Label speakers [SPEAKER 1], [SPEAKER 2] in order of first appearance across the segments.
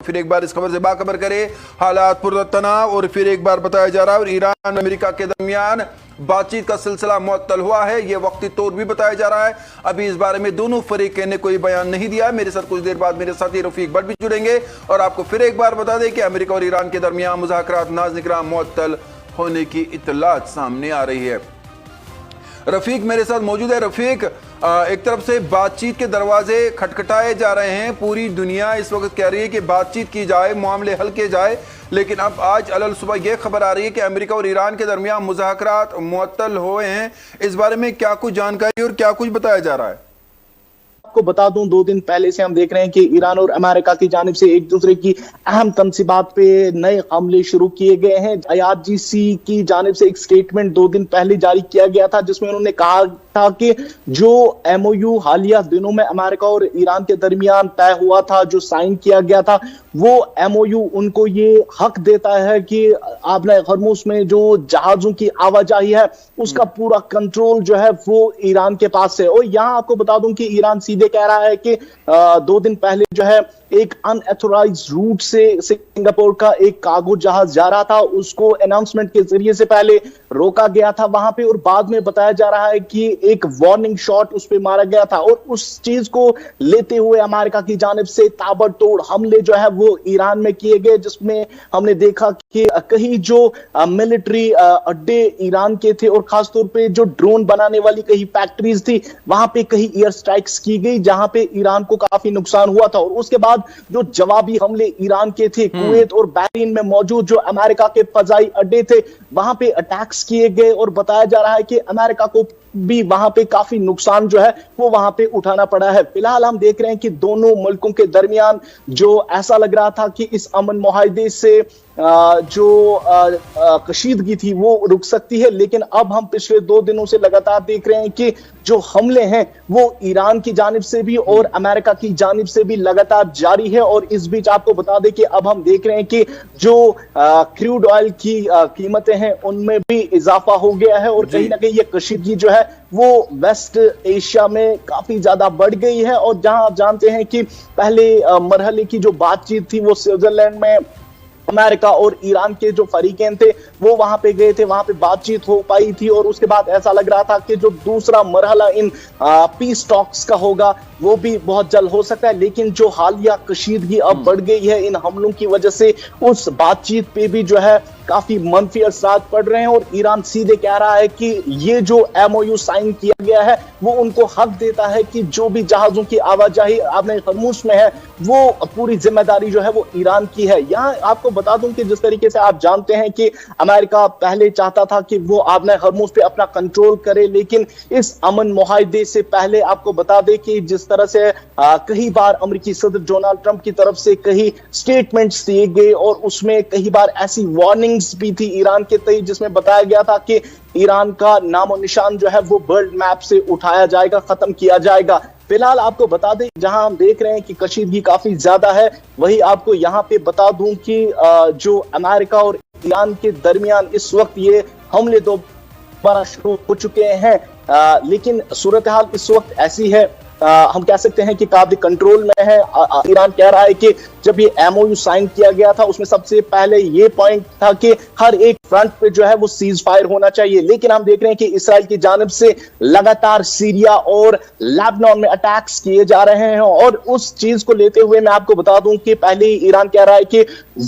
[SPEAKER 1] फिर एक बार इस खबर से बाखबर करें। हालात पुरतनाव और फिर एक बार बताया जा रहा है और ईरान अमेरिका के दरमियान बातचीत का सिलसिला मुअत्तल हुआ है, यह वक्ती तौर भी बताया जा रहा है। अभी इस बारे में दोनों फरीक ने कोई बयान नहीं दिया। मेरे साथ कुछ देर बाद मेरे साथी रफीक भट्ट भी जुड़ेंगे और आपको फिर एक बार बता दें कि अमेरिका और ईरान के दरमियान मुज़ाकरात नाज़-निगरां मुअत्तल होने की इत्तलात सामने आ रही है। रफीक मेरे साथ मौजूद है। रफीक, एक तरफ से बातचीत के दरवाजे खटखटाए जा रहे हैं, पूरी दुनिया इस वक्त कह रही है कि बातचीत की जाए, मामले हल किए जाए, लेकिन अब आज अलल सुबह यह खबर आ रही है कि अमेरिका और ईरान के दरमियान मुज़ाकरात मुअत्तल हुए हैं। इस बारे में क्या कुछ जानकारी और क्या कुछ बताया जा रहा है?
[SPEAKER 2] आपको बता दूं, 2 दिन पहले से हम देख रहे हैं कि ईरान और अमेरिका की जानिब से एक दूसरे की अहम तंसीबात पे नए हमले शुरू किए गए हैं। IRGC की जानिब से एक स्टेटमेंट 2 दिन पहले जारी किया गया था जिसमें उन्होंने कहा था कि जो MOU हालिया दिनों में अमेरिका और ईरान के दरमियान तय हुआ था, जो साइन किया गया था, वो MOU उनको ये हक देता है कि आबना हरमुज में जो जहाजों की आवाजाही है उसका पूरा कंट्रोल जो है वो ईरान के पास है। और यहाँ आपको बता दूं कि ईरान सीधे कह रहा है कि 2 दिन पहले जो है एक अनऑथोराइज रूट से सिंगापुर का एक कार्गो जहाज जा रहा था, उसको अनाउंसमेंट के जरिए से पहले रोका गया था वहां पे, और बाद में बताया जा रहा है कि एक वार्निंग शॉट उस पे मारा गया था। और उस चीज को लेते हुए अमेरिका की जानिब से ताबड़तोड़ हमले जो है वो ईरान में किए गए, जिसमें हमने देखा कि कहीं जो मिलिट्री अड्डे ईरान के थे और खासतौर पे जो ड्रोन बनाने वाली कहीं फैक्ट्रीज थी वहां पे कहीं एयर स्ट्राइक्स की गई जहां पे ईरान को काफी नुकसान हुआ था। और उसके बाद जो जवाबी हमले ईरान के थे, कुवैत और बहरीन में मौजूद जो अमेरिका के फजाई अड्डे थे वहां पे अटैक्स किए गए, और बताया जा रहा है कि अमेरिका को भी वहां पे काफी नुकसान जो है वो वहां पे उठाना पड़ा है। फिलहाल हम देख रहे हैं कि दोनों मुल्कों के दरमियान जो ऐसा लग रहा था कि इस अमन मुआहदे से जो कशीदगी थी वो रुक सकती है, लेकिन अब हम पिछले 2 दिनों से लगातार देख रहे हैं कि जो हमले हैं वो ईरान की जानिब से भी और अमेरिका की जानिब से भी लगातार जारी है। और इस बीच आपको बता दें कि अब हम देख रहे हैं कि जो क्रूड ऑयल की कीमतें हैं उनमें भी इजाफा हो गया है, और कहीं ना कहीं ये कशीदगी जो है वो वेस्ट एशिया में काफी ज्यादा बढ़ गई है। और जहां आप जानते हैं कि पहले मरहले की जो बातचीत थी वो स्विट्जरलैंड में अमेरिका और ईरान के जो फरीकें थे वो वहां पे गए थे, वहां पे बातचीत हो पाई थी, और उसके बाद ऐसा लग रहा था कि जो दूसरा मरहला इन पीस टॉक्स का होगा वो भी बहुत जल्द हो सकता है। लेकिन जो हालिया कशीदगी अब बढ़ गई है इन हमलों की वजह से, उस बातचीत पे भी जो है काफी मनफी असरात पड़ रहे हैं। और ईरान सीधे कह रहा है कि ये जो MOU साइन किया गया है वो उनको हक देता है कि जो भी जहाजों की आवाजाही आबना हरमुज में है वो पूरी जिम्मेदारी जो है वो ईरान की है। यहाँ आपको बता दूं कि जिस तरीके से आप जानते हैं कि अमेरिका पहले चाहता था कि वो आबना हरमुज पे अपना कंट्रोल करे, लेकिन इस अमन मुआहदे से पहले आपको बता दें कि जिस तरह से कई बार अमेरिकी सदर डोनाल्ड ट्रंप की तरफ से कई स्टेटमेंट्स दिए गए और उसमें कई बार ऐसी वार्निंग्स भी थी ईरान के तय, जिसमें बताया गया था कि ईरान का नामो निशान जो है वो वर्ल्ड मैप से उठाया जाएगा, खत्म किया जाएगा। फिलहाल आपको बता दें जहां हम देख रहे हैं कि कशीदगी काफी ज्यादा है, वही आपको यहां पे बता दूं कि जो अमेरिका और ईरान के दरमियान इस वक्त ये हमले दोबारा शुरू हो चुके हैं, लेकिन सूरत हाल इस वक्त ऐसी है, हम कह सकते हैं कि काफी कंट्रोल में है। ईरान कह रहा है कि जब ये MOU साइन किया गया था उसमें सबसे पहले ये पॉइंट था कि हर एक फ्रंट पे जो है वो सीज फायर होना चाहिए, लेकिन हम देख रहे हैं कि इसराइल की जानिब से लगातार सीरिया और लेबनान में अटैक्स किए जा रहे हैं। और उस चीज को लेते हुए मैं आपको बता दूं कि पहले ही ईरान कह रहा है कि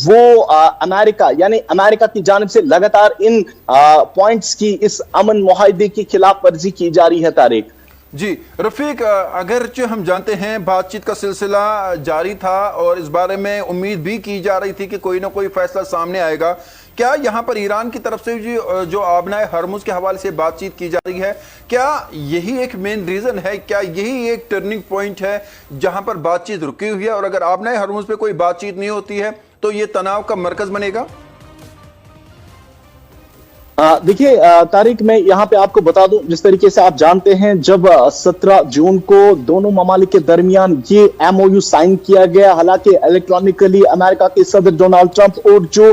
[SPEAKER 2] वो अमेरिका यानी अमेरिका की जानिब से लगातार इन पॉइंट्स की इस अमन मुआहदे की खिलाफ वर्जी की जा रही है। तारिक
[SPEAKER 1] जी रफीक, अगर जो हम जानते हैं बातचीत का सिलसिला जारी था और इस बारे में उम्मीद भी की जा रही थी कि कोई ना कोई फैसला सामने आएगा, क्या यहाँ पर ईरान की तरफ से जो आबनाए हरमुज के हवाले से बातचीत की जा रही है, क्या यही एक मेन रीजन है, क्या यही एक टर्निंग पॉइंट है जहां पर बातचीत रुकी हुई है? और अगर आबनाए हरमुज पे कोई बातचीत नहीं होती है तो ये तनाव का मरकज बनेगा?
[SPEAKER 2] देखिए तारिक, मैं यहाँ पे आपको बता दूं, जिस तरीके से आप जानते हैं जब 17 जून को दोनों ममालिक के दरमियान ये MOU साइन किया गया, हालांकि इलेक्ट्रॉनिकली अमेरिका के सदर डोनाल्ड ट्रंप और जो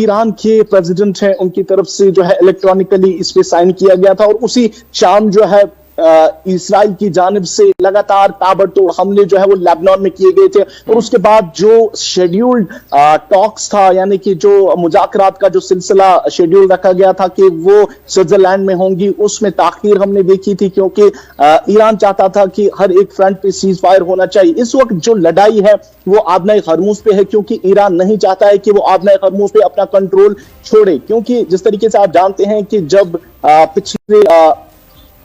[SPEAKER 2] ईरान के प्रेसिडेंट हैं उनकी तरफ से जो है इलेक्ट्रॉनिकली इस पे साइन किया गया था, और उसी शाम जो है इसराइल की जानिब से लगातार ताबड़तोड़ हमले जो है वो लेबनान में किए गए थे, और उसके बाद जो शेड्यूल्ड टॉक्स था, यानी कि जो मुज़ाकरात का जो सिलसिला शेड्यूल रखा गया था कि वो स्विट्जरलैंड में होंगी, उसमें ताखीर हमने देखी थी, क्योंकि ईरान चाहता था कि हर एक फ्रंट पे सीज फायर होना चाहिए। इस वक्त जो लड़ाई है वो आबनाए खरमूज पे है, क्योंकि ईरान नहीं चाहता है कि वो आबनाए खरमूज पे अपना कंट्रोल छोड़े, क्योंकि जिस तरीके से आप जानते हैं कि जब पिछले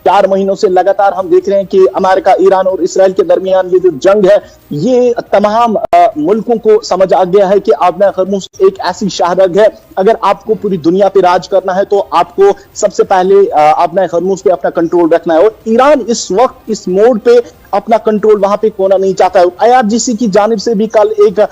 [SPEAKER 2] 4 महीनों से लगातार हम देख रहे हैं कि अमेरिका, ईरान और इसराइल के दरमियान ये जो जंग है, ये तमाम मुल्कों को समझ आ गया है कि आबना खरमूज एक ऐसी शाहरग है, अगर आपको पूरी दुनिया पे राज करना है तो आपको सबसे पहले आबना खरमूज पे अपना कंट्रोल रखना है। और ईरान इस वक्त इस मोड पे अपना कंट्रोल वहां पे खोना नहीं चाहता है। IRGC की जानिब से भी कल एक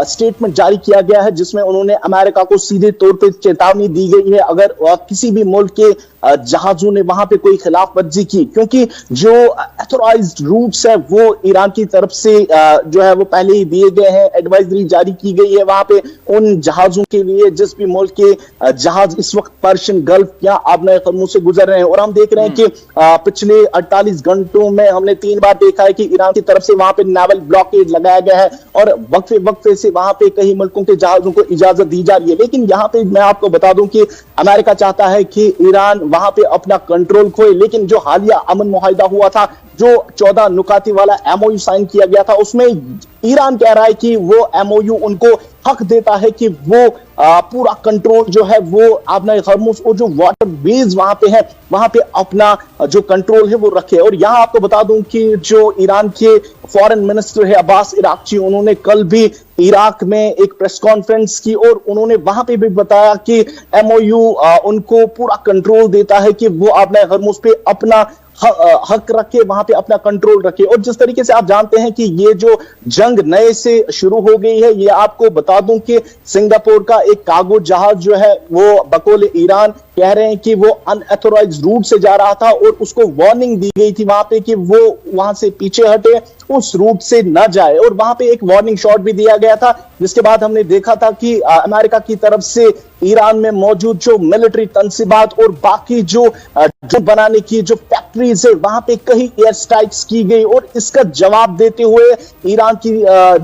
[SPEAKER 2] स्टेटमेंट जारी किया गया है, जिसमें उन्होंने अमेरिका को सीधे तौर पे चेतावनी दी गई है अगर किसी भी मुल्क के जहाजों ने वहां पे कोई खिलाफ वर्जी की, क्योंकि जो ऑथराइज्ड रूट्स है वो ईरान की तरफ से जो है वो पहले ही दिए गए हैं, एडवाइजरी जारी की गई है वहां पे उन जहाजों के लिए जिस भी मुल्क के जहाज इस वक्त पर्शियन गल्फ या आबना खरमूज से गुजर रहे हैं। और हम देख रहे हैं कि पिछले 48 घंटों में हमने 3 बार देखा है कि ईरान की तरफ से वहां पे नेवल ब्लॉकेड लगाया गया है और वक्फे से वहां पे कई मुल्कों के जहाजों को इजाजत दी जा रही है। लेकिन यहां पे मैं आपको बता दूं कि अमेरिका चाहता है कि ईरान वहां पे अपना कंट्रोल खोए, लेकिन जो हालिया अमन मुआहिदा हुआ था, जो 14 नुकाती वाला MOU साइन किया गया था, उसमें ईरान कह रहा है कि वो MOU उनको हक देता है कि वो पूरा कंट्रोल जो है वो आबना खरमूज और जो वाटर वेज वहां पे है वहां पे अपना जो कंट्रोल है वो रखे। और यहां आपको बता दूं कि जो ईरान के फॉरेन मिनिस्टर है अब्बास इराक्ची, उन्होंने कल भी इराक में एक प्रेस कॉन्फ्रेंस की और उन्होंने वहां पे भी बताया कि MOU उनको पूरा कंट्रोल देता है कि वो आबना खरमूज पे अपना हक रखे, वहां पे अपना कंट्रोल रखे। और जिस तरीके से आप जानते हैं कि ये जो जंग नए से शुरू हो गई है, ये आपको बता दूं कि सिंगापुर का एक कार्गो जहाज जो है वो बकौल ईरान कह रहे हैं कि वो अनऑथराइज्ड रूट से जा रहा था और उसको वार्निंग दी गई थी वहां पे कि वो वहां से पीछे हटे, उस रूट से न जाए, और वहां पे एक वार्निंग शॉट भी दिया गया था, जिसके बाद हमने देखा था कि अमेरिका की तरफ से ईरान में मौजूद जो मिलिट्री तंसीबात और बाकी जो बनाने की जो फैक्ट्रीज है वहां पे कई एयर स्ट्राइक्स की गई। और इसका जवाब देते हुए ईरान की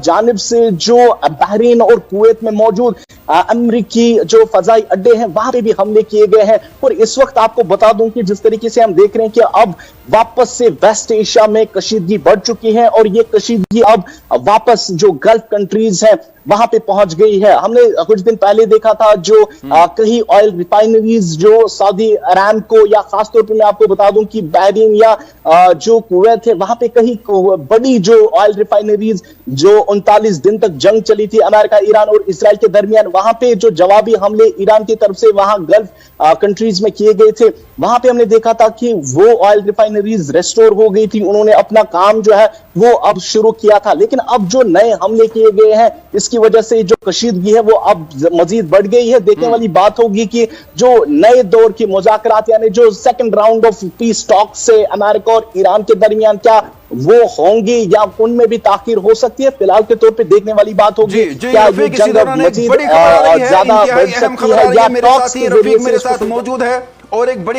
[SPEAKER 2] जानिब से जो बहरीन और कुवैत में मौजूद अमेरिकी जो फजाई अड्डे हैं वहां पे भी हमले किए गए हैं। और इस वक्त आपको बता दूं कि जिस तरीके से हम देख रहे हैं कि अब वापस से वेस्ट एशिया में कशीदगी बढ़ चुकी है और ये कशीदगी अब वापस जो गल्फ कंट्रीज हैं वहां पे पहुंच गई है। हमने कुछ दिन पहले देखा था जो कई ऑयल रिफाइनरीज जो सऊदी अरामको या खासतौर पर मैं आपको बता दूं कि बहरीन या जो कुवैत है वहां पे कहीं बड़ी जो ऑयल रिफाइनरीज जो 39 दिन तक जंग चली थी अमेरिका, ईरान और इसराइल के दरमियान, वहां पे जो जवाबी हमले ईरान की तरफ से वहां गल्फ कंट्रीज में किए गए थे, वहां पे हमने देखा था कि वो ऑयल रिफाइनरीज रेस्टोर हो गई थी, उन्होंने अपना काम जो है वो अब शुरू किया था। लेकिन अब जो नए हमले किए गए हैं इसकी वजह से जो कशीदगी है वो अब मजीद बढ़ गई है। देखने वाली बात होगी कि जो नए दौर की मुज़ाकरात यानी जो second round of peace talk से अमेरिका और ईरान के दरमियान क्या वो होंगी या उनमें भी ताखीर हो सकती है। फिलहाल के तौर पे देखने वाली बात होगी क्या ये जंग मजीद ज्यादा बढ़ सकती है या
[SPEAKER 1] मेरे साथ मौजूद है और एक बड़ी